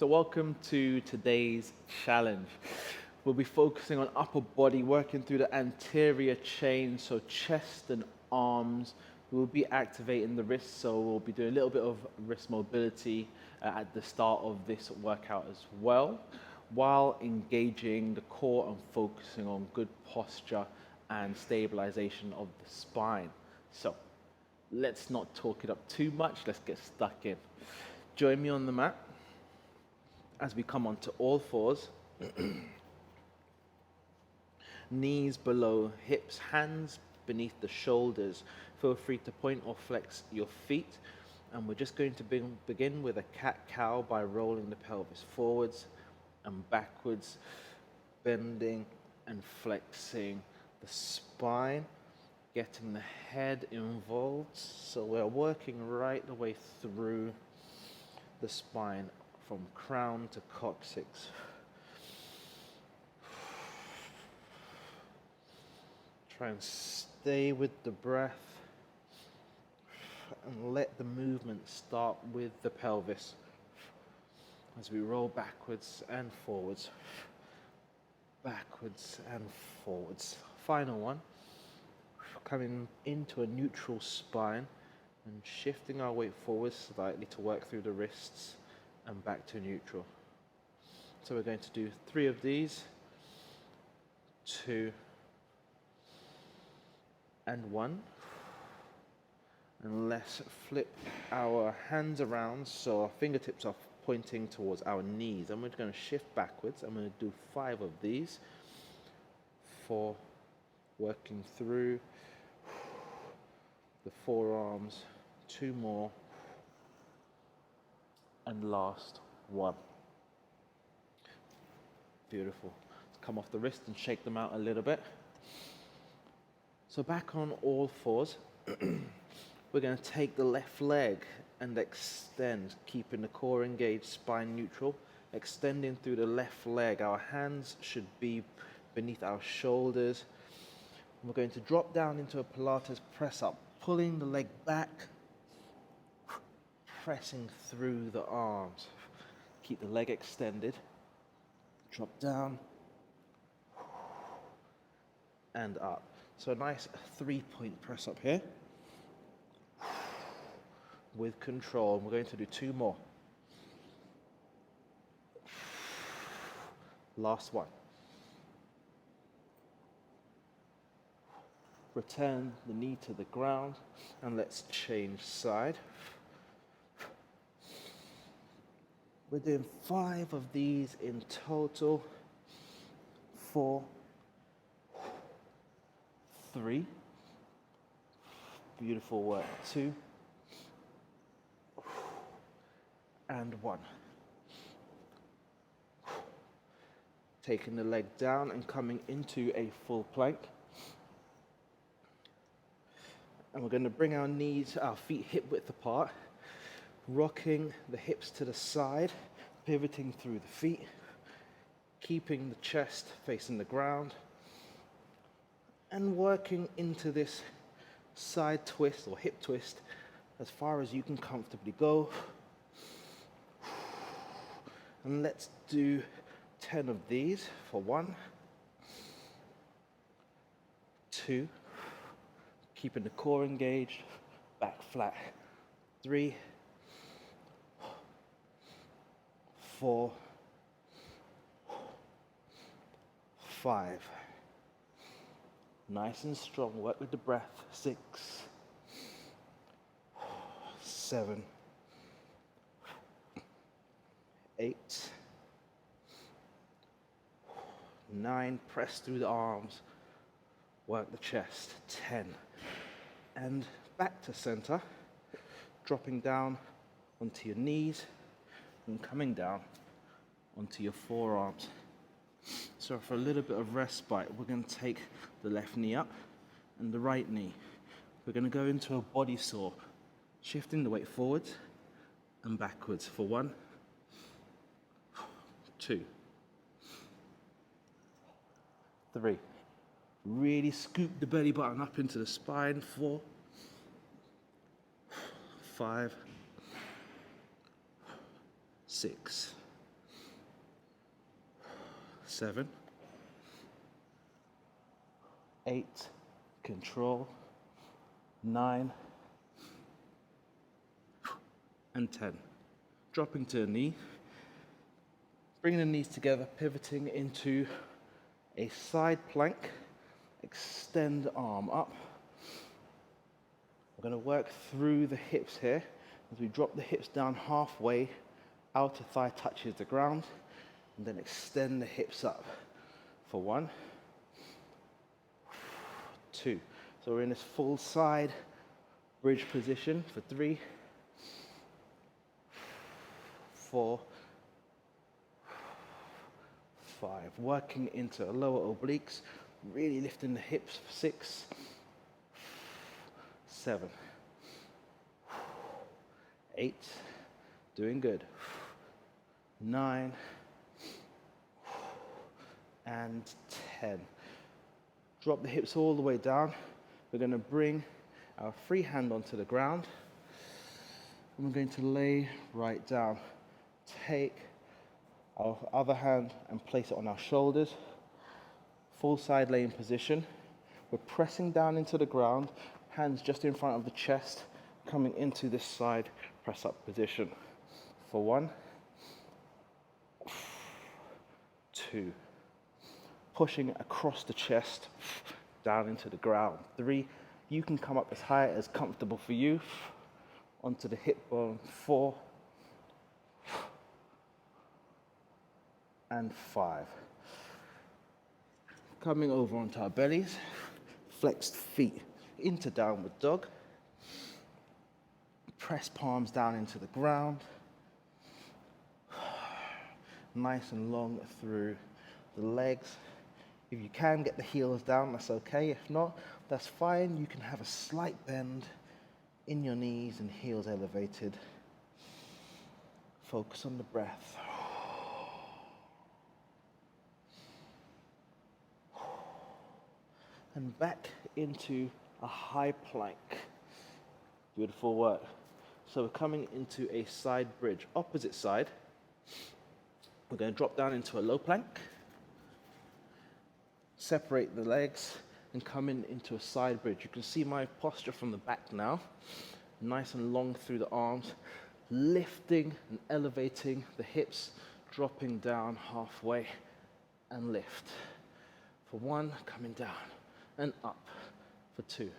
So welcome to today's challenge. We'll be focusing on upper body, working through the anterior chain, so chest and arms. We'll be activating the wrists, so we'll be doing a little bit of wrist mobility at the start of this workout as well, while engaging the core and focusing on good posture and stabilization of the spine. So let's not talk it up too much, let's get stuck in. Join me on the mat as we come onto all fours. Knees below hips, hands beneath the shoulders. Feel free to point or flex your feet. And we're just going to begin with a cat-cow by rolling the pelvis forwards and backwards, bending and flexing the spine, getting the head involved. So we're working right the way through the spine from crown to coccyx. Try and stay with the breath and let the movement start with the pelvis as we roll backwards and forwards, backwards and forwards. Final one, coming into a neutral spine and shifting our weight forward slightly to work through the wrists and back to neutral. So we're going to do 3 of these, 2 and 1. And let's flip our hands around so our fingertips are pointing towards our knees. And we're going to shift backwards. I'm going to do 5 of these. 4, working through the forearms. 2 more. And last 1. Beautiful. Let's come off the wrist and shake them out a little bit. So back on all fours. We're going to take the left leg and extend, keeping the core engaged, spine neutral. Extending through the left leg. Our hands should be beneath our shoulders. We're going to drop down into a Pilates press up, pulling the leg back, pressing through the arms. Keep the leg extended. Drop down and up. So a nice 3-point press up here with control. We're going to do 2 more. Last one. Return the knee to the ground and let's change side. We're doing 5 of these in total. 4, 3. Beautiful work. 2 and 1. Taking the leg down and coming into a full plank. And we're going to bring our knees, our feet hip width apart, rocking the hips to the side, pivoting through the feet, keeping the chest facing the ground, and working into this side twist or hip twist as far as you can comfortably go. And let's do 10 of these for 1, 2, keeping the core engaged, back flat, 3, 4, 5. Nice and strong, work with the breath. 6, 7, 8, 9, press through the arms, work the chest. 10, and back to center, dropping down onto your knees and coming down onto your forearms. So for a little bit of respite, we're going to take the left knee up and the right knee. We're going to go into a body saw, shifting the weight forwards and backwards for 1, 2, 3. Really scoop the belly button up into the spine. 4, 5, 6, 7, 8, control, 9, and 10. Dropping to a knee, bringing the knees together, pivoting into a side plank, extend the arm up. We're going to work through the hips here as we drop the hips down halfway, outer thigh touches the ground, and then extend the hips up for 1, 2. So we're in this full side bridge position for 3, 4, 5. Working into lower obliques, really lifting the hips for 6, 7, 8, doing good, 9, and 10. Drop the hips all the way down. We're going to bring our free hand onto the ground, and we're going to lay right down. Take our other hand and place it on our shoulders. Full side laying position. We're pressing down into the ground, hands just in front of the chest, coming into this side press up position. For 1, 2. Pushing across the chest, down into the ground. 3. You can come up as high as comfortable for you, onto the hip bone. 4, and 5. Coming over onto our bellies, flexed feet into downward dog. Press palms down into the ground. Nice and long through the legs. If you can get the heels down, that's okay. If not, that's fine. You can have a slight bend in your knees and heels elevated. Focus on the breath. And back into a high plank. Beautiful work. So we're coming into a side bridge. Opposite side, we're going to drop down into a low plank, separate the legs, and come into a side bridge. You can see my posture from the back now. Nice and long through the arms, lifting and elevating the hips, dropping down halfway, and lift. For 1, coming down and up. For 2.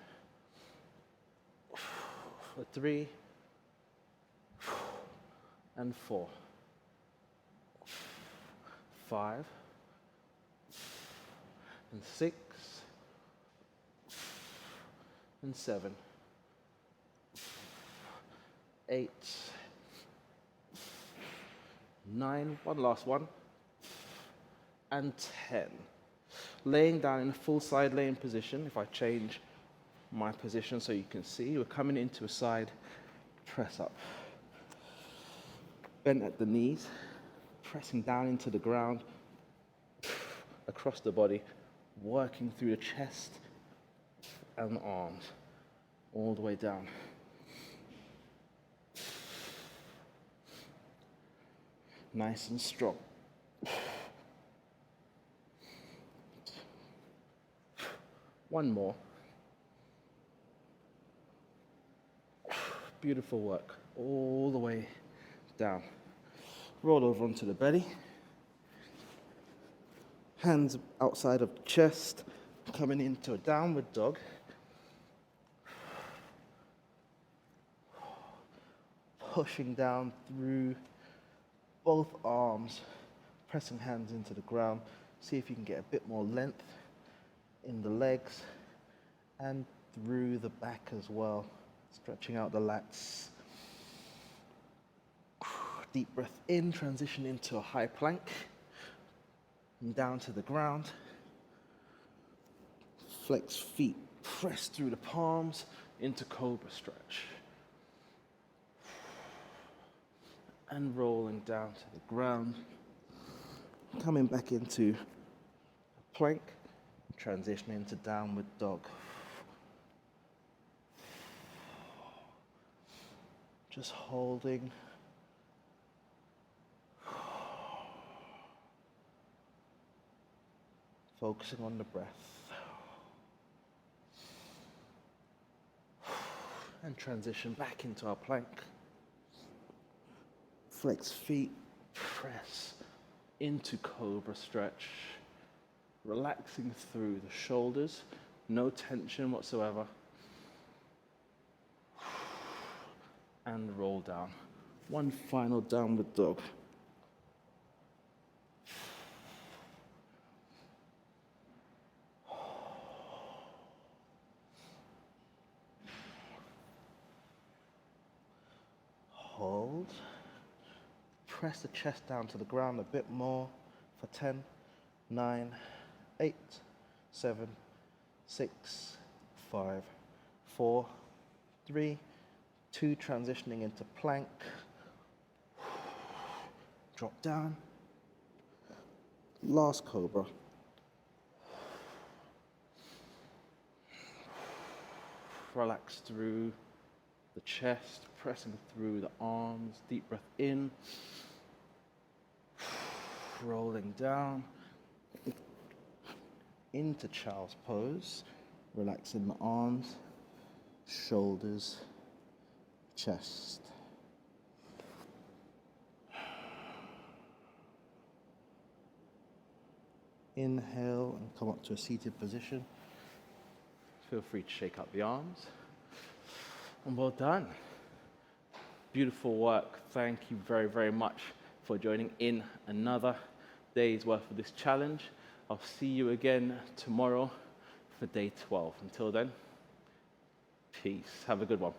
For 3. And 4. 5. And 6. And 7. 8. 9. One last one. And 10. Laying down in a full side laying position. If I change my position so you can see, we're coming into a side press up. Bent at the knees, pressing down into the ground, across the body, working through the chest and the arms, all the way down. Nice and strong. One more. Beautiful work, all the way down. Roll over onto the belly. Hands outside of the chest, coming into a downward dog. Pushing down through both arms, pressing hands into the ground. See if you can get a bit more length in the legs and through the back as well. Stretching out the lats. Deep breath in, transition into a high plank. And down to the ground. Flex feet, press through the palms into cobra stretch. And rolling down to the ground. Coming back into a plank, transitioning into downward dog. Just holding. Focusing on the breath. And transition back into our plank. Flex feet, press into cobra stretch. Relaxing through the shoulders, no tension whatsoever. And roll down. One final downward dog. Hold. Press the chest down to the ground a bit more for 10, 9, 8, 7, 6, 5, 4, 3, 2, transitioning into plank. Drop down. Last cobra. Relax through the chest, pressing through the arms. Deep breath in. Rolling down. Into child's pose. Relaxing the arms, shoulders, chest. Inhale and come up to a seated position. Feel free to shake out the arms. And well done. Beautiful work. Thank you very, very much for joining in another day's worth of this challenge. I'll see you again tomorrow for day 12. Until then, peace. Have a good one.